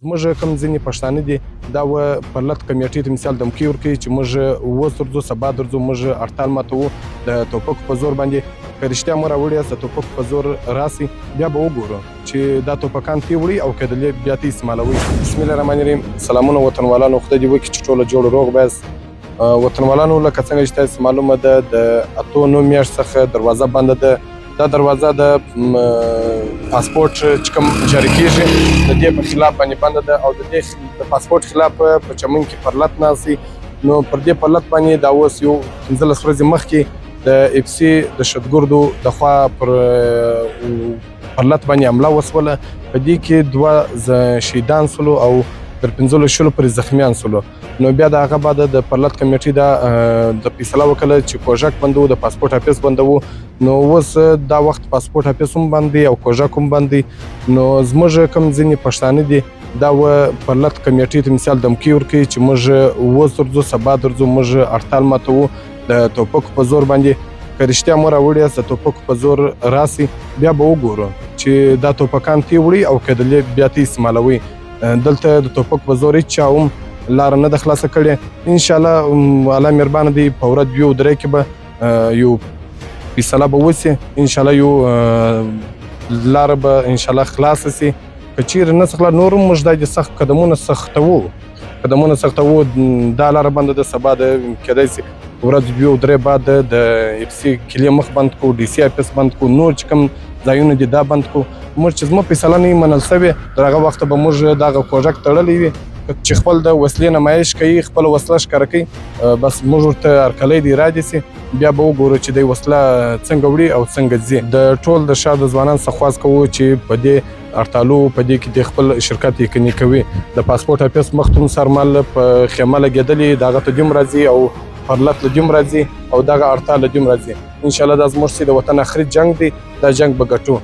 زموږ کوم ځینې پښتانه دي دا پر لټ کمیټې ته مثال دمکي ورکوي چې موږ اوس درځو سبا درځو موږ هړتال ماتوو د ټوپکو په زور باندې که رښتیا مو راوړي یاست د ټوپکو په زور راسئ بیا به وګورو چې دا ټوپکان تی وړي او که دلې بیا تی استعمالوي. بسم الله الرحمن الرحیم. سلامونه وطنوالانو، خدای دې وکړي چې ټوله جوړ روغ بیاست. وطنوالانو لکه څنګه چې تاسو معلومه ده د 8 میاشتو څخه دروازه بنده ده. دا دروازه د پاسپورت چې کوم جاري کېږي د دې په خلاف باندې بنده ده او د دې د پاسپورت خلاف په چمن کې پر لټ ناستي. نو پر دې پر لټ باندې دا اوس یو 15 ورځې مخکې د اف سي د شتګردو د خوا پر لټ باندې حمله وسوله. په دې کې 2 شهیدان سولو او تر 15 شلو پورې زخمیان سولو. نو بیا د هغه بعد د پرلط کمیټې دا د فیصله وکړه چې کوژک بندو، د پاسپورت افیس بندو. نو اوس دا وخت پاسپورت افیس هم بند دی او کوژک هم بند دی. نو زموږ کوم ځینې پښتانه دي دا پرلط کمیټې ته مثال دمکي ورکوي چې موږ اوس درځو سبا درځو موږ هړتال ماتوو د ټوپکو په زور باندې. که رښتیا مو راوړي یاست د ټوپکو په زور راسئ بیا به وګورو چې دا ټوپکان تی وړي او که دلې بیا تی استعمالوي. دلته د ټوپک په زور هېڅ چا هم لاره نه ده خلاصه کړې. انشاءالله الله مهربانه دی په ورځ 2 درې کې به یو فیصله به وسي. انشاءالله یو لاره به انشاءالله خلاصه سي. که چیرې نه څه نور هم موږ دا سخت قدمونه سختوو دا لاره بنده ده. سبا د کیدای سي ورځ 2 درې بعد د اف سي کلي مخ بند کو، ډي سي افیس بند کو، نور چې کوم ځایونه دي دا بند کو. موږ چې زموږ فیصله نه وي منل سوې تر هغه وخته به موږ دغه کوژک تړلی وي چې خپل د وسلې نمایش کوي، خپله وسله ښکاره کوي. بس موږ ورته هرکلی دی ارادې سي بیا به وګورو چې دی وسله څنګه وړي او څنګه ځي. د ټول د ښار د ځوانانو څخه خواست کوو چې په دې هړتالو په دې کې د خپل شرکت یقیني کوي. د پاسپورت افیس مختوم سرمل په خیمه لګېدلي د هغه ته دوم راځي او پرلط له دوم راځي او دغه هړتال له دوم راځي. انشاءالله دا زموږ د وطن آخري جنګ دی. دا جنګ به ګټو.